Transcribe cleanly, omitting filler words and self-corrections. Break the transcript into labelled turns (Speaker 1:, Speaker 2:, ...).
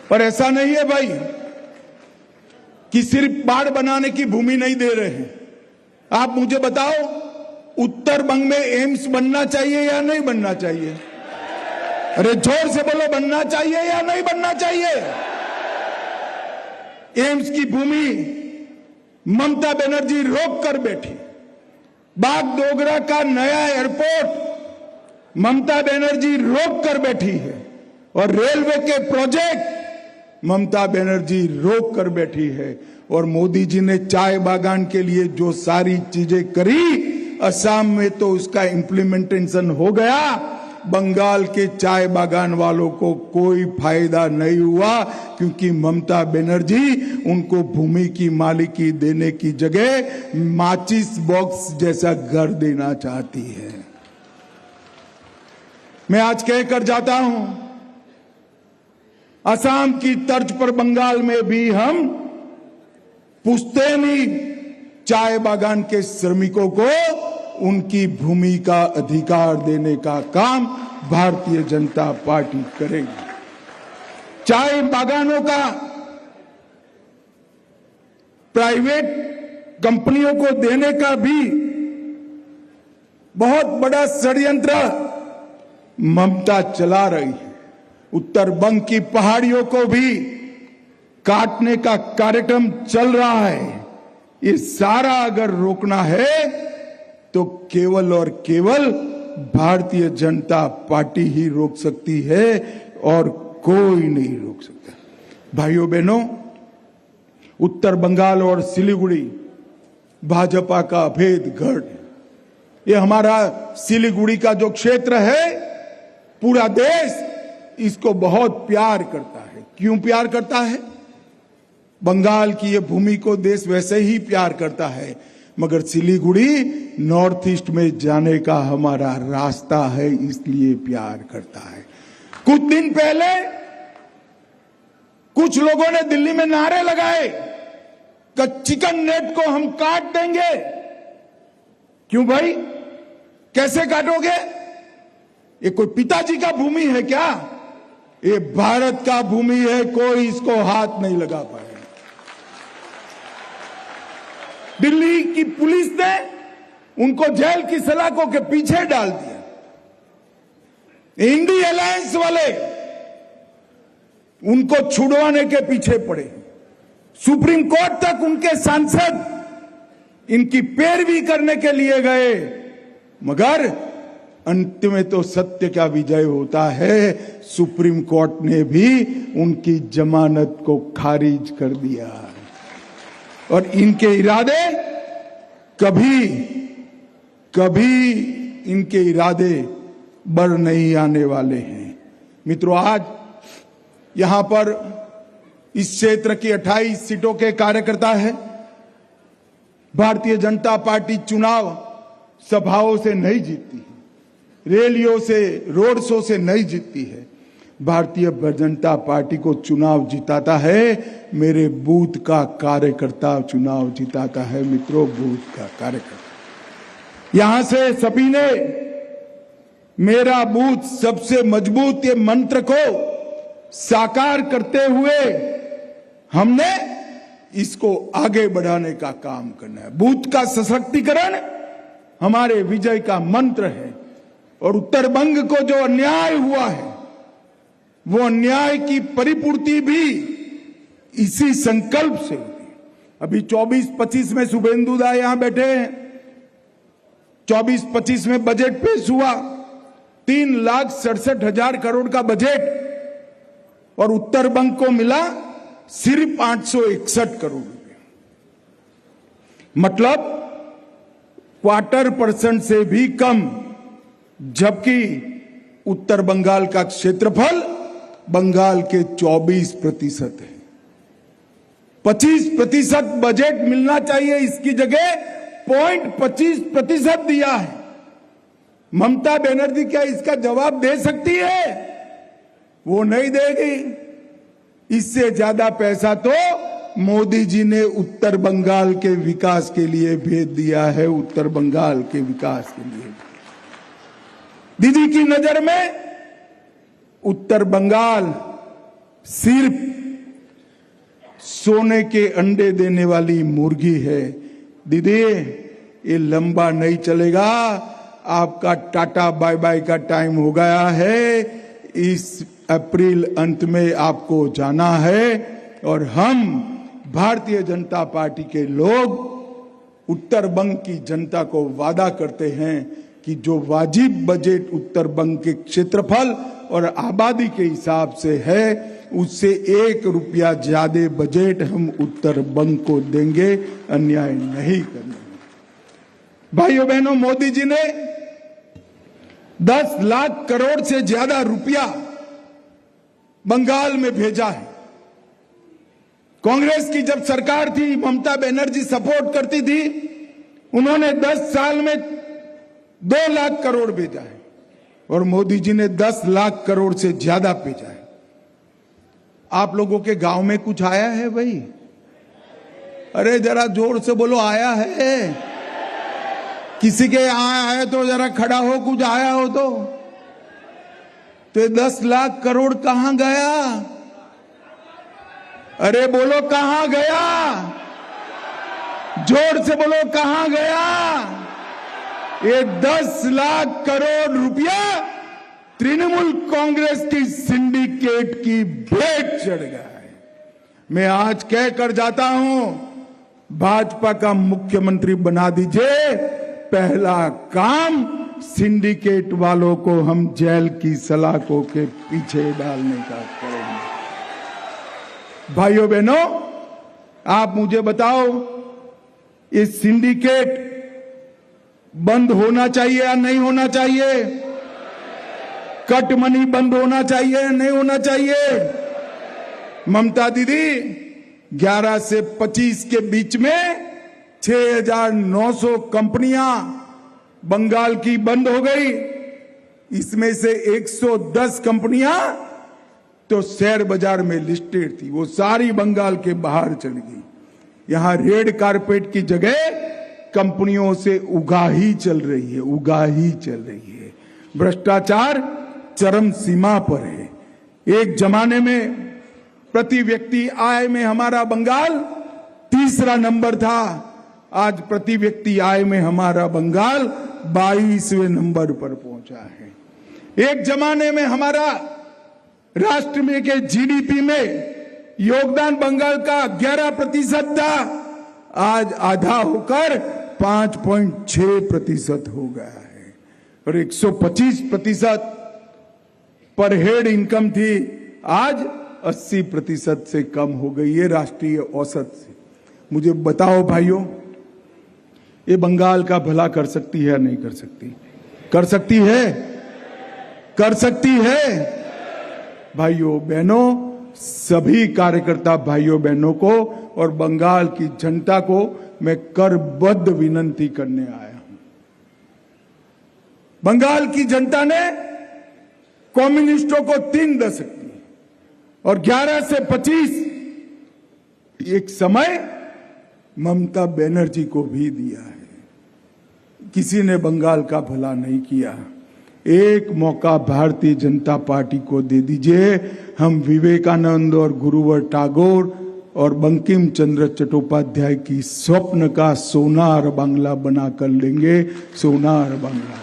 Speaker 1: पर ऐसा नहीं है भाई कि सिर्फ बाढ़ बनाने की भूमि नहीं दे रहे हैं। आप मुझे बताओ, उत्तर बंग में एम्स बनना चाहिए या नहीं बनना चाहिए? अरे जोर से बोलो, बनना चाहिए या नहीं बनना चाहिए? एम्स की भूमि ममता बनर्जी रोक कर बैठी। बागडोगरा का नया एयरपोर्ट ममता बनर्जी रोक कर बैठी है, और रेलवे के प्रोजेक्ट ममता बनर्जी रोक कर बैठी है। और मोदी जी ने चाय बागान के लिए जो सारी चीजें करी, असम में तो उसका इम्प्लीमेंटेशन हो गया। बंगाल के चाय बागान वालों को कोई फायदा नहीं हुआ, क्योंकि ममता बनर्जी उनको भूमि की मालिकी देने की जगह माचिस बॉक्स जैसा घर देना चाहती है। मैं आज कहकर जाता हूं, असम की तर्ज पर बंगाल में भी हम पुश्तैनी चाय बागान के श्रमिकों को उनकी भूमि का अधिकार देने का काम भारतीय जनता पार्टी करेगी। चाय बागानों का प्राइवेट कंपनियों को देने का भी बहुत बड़ा षड्यंत्र ममता चला रही है। उत्तर बंग की पहाड़ियों को भी काटने का कार्यक्रम चल रहा है। ये सारा अगर रोकना है तो केवल और केवल भारतीय जनता पार्टी ही रोक सकती है, और कोई नहीं रोक सकता। भाइयों बहनों, उत्तर बंगाल और सिलीगुड़ी भाजपा का अभेद गढ़। ये हमारा सिलीगुड़ी का जो क्षेत्र है, पूरा देश इसको बहुत प्यार करता है। क्यों प्यार करता है? बंगाल की ये भूमि को देश वैसे ही प्यार करता है, मगर सिलीगुड़ी नॉर्थ ईस्ट में जाने का हमारा रास्ता है, इसलिए प्यार करता है। कुछ दिन पहले कुछ लोगों ने दिल्ली में नारे लगाए कि चिकन नेट को हम काट देंगे। क्यों भाई, कैसे काटोगे? ये कोई पिताजी का भूमि है क्या? ये भारत का भूमि है, कोई इसको हाथ नहीं लगा पाए। दिल्ली की पुलिस ने उनको जेल की सलाखों के पीछे डाल दिया। इंडी अलायंस वाले उनको छुड़वाने के पीछे पड़े। सुप्रीम कोर्ट तक उनके सांसद इनकी पैरवी करने के लिए गए, मगर अंत में तो सत्य का विजय होता है। सुप्रीम कोर्ट ने भी उनकी जमानत को खारिज कर दिया, और इनके इरादे कभी इनके इरादे बढ़ नहीं आने वाले हैं। मित्रों, आज यहां पर इस क्षेत्र की 28 सीटों के कार्यकर्ता है। भारतीय जनता पार्टी चुनाव सभाओं से नहीं जीतती है, रैलियों से, रोड शो से नहीं जीतती है। भारतीय जनता पार्टी को चुनाव जिताता है मेरे बूथ का कार्यकर्ता, चुनाव जिताता है मित्रों, बूथ का कार्यकर्ता। यहां से सभी ने मेरा बूथ सबसे मजबूत ये मंत्र को साकार करते हुए हमने इसको आगे बढ़ाने का काम करना है। बूथ का सशक्तिकरण हमारे विजय का मंत्र है, और उत्तर बंग को जो अन्याय हुआ है, वो अन्याय की परिपूर्ति भी इसी संकल्प से होगी। अभी 24-25 में शुभेंदु दा यहां बैठे हैं, 24-25 में बजट पेश हुआ, 3,67,000 करोड़ का बजट, और उत्तर बंग को मिला सिर्फ 861 करोड़ रुपए। मतलब 0.25% से भी कम, जबकि उत्तर बंगाल का क्षेत्रफल बंगाल के 24% है। 25% बजट मिलना चाहिए, इसकी जगह 0.25% दिया है। ममता बनर्जी क्या इसका जवाब दे सकती है? वो नहीं देगी। इससे ज्यादा पैसा तो मोदी जी ने उत्तर बंगाल के विकास के लिए भेज दिया है, उत्तर बंगाल के विकास के लिए। दीदी की नजर में उत्तर बंगाल सिर्फ सोने के अंडे देने वाली मुर्गी है। दीदी, ये लंबा नहीं चलेगा। आपका टाटा बाय बाय का टाइम हो गया है। इस अप्रैल अंत में आपको जाना है और हम भारतीय जनता पार्टी के लोग उत्तर बंग की जनता को वादा करते हैं कि जो वाजिब बजट उत्तर बंग के क्षेत्रफल और आबादी के हिसाब से है, उससे 1 रुपया ज्यादा बजट हम उत्तर बंग को देंगे, अन्याय नहीं करने। भाइयों बहनों, मोदी जी ने 10 लाख करोड़ से ज्यादा रुपया बंगाल में भेजा है। कांग्रेस की जब सरकार थी, ममता बनर्जी सपोर्ट करती थी, उन्होंने 10 साल में 2 लाख करोड़ भेजा है और मोदी जी ने 10 लाख करोड़ से ज्यादा भेजा है। आप लोगों के गांव में कुछ आया है भाई? अरे जरा जोर से बोलो, आया है? किसी के आया है तो जरा खड़ा हो, कुछ आया हो तो 10 लाख करोड़ कहां गया? अरे बोलो कहां गया? जोर से बोलो कहां गया? ये 10 लाख करोड़ रुपया तृणमूल कांग्रेस की सिंडिकेट की भेंट चढ़ गया है। मैं आज कह कर जाता हूं, भाजपा का मुख्यमंत्री बना दीजिए। पहला काम सिंडिकेट वालों को हम जेल की सलाखों के पीछे डालने का करेंगे। भाइयों बहनों, आप मुझे बताओ, ये सिंडिकेट बंद होना चाहिए या नहीं होना चाहिए? कट मनी बंद होना चाहिए या नहीं होना चाहिए? ममता दीदी, 11 से 25 के बीच में 6,900 कंपनियां बंगाल की बंद हो गई। इसमें से 110 कंपनियां तो शेयर बाजार में लिस्टेड थी, वो सारी बंगाल के बाहर चली गई। यहां रेड कारपेट की जगह कंपनियों से उगाही चल रही है, उगाही चल रही है। भ्रष्टाचार चरम सीमा पर है। एक जमाने में प्रति व्यक्ति आय में हमारा बंगाल 3रा नंबर था। आज प्रति व्यक्ति आय में हमारा बंगाल 22वें नंबर पर पहुंचा है। एक जमाने में हमारा राष्ट्र में के जीडीपी में योगदान बंगाल का 11% था, आज आधा होकर 5.6% हो गया है। और 125% पर हेड इनकम थी, आज 80% से कम हो गई है राष्ट्रीय औसत से। मुझे बताओ भाइयों, ये बंगाल का भला कर सकती है या नहीं कर सकती? कर सकती है? कर सकती है? भाइयों बहनों, सभी कार्यकर्ता भाइयों बहनों को और बंगाल की जनता को मैं करबद्ध विनती करने आया हूं। बंगाल की जनता ने कम्युनिस्टों को 3 दशक दिए और 11 से 25 एक समय ममता बनर्जी को भी दिया है। किसी ने बंगाल का भला नहीं किया। एक मौका भारतीय जनता पार्टी को दे दीजिए। हम विवेकानंद और गुरुवर टैगोर और बंकिम चंद्र चट्टोपाध्याय की स्वप्न का सोनार बांग्ला बना कर लेंगे, सोनार बांग्ला।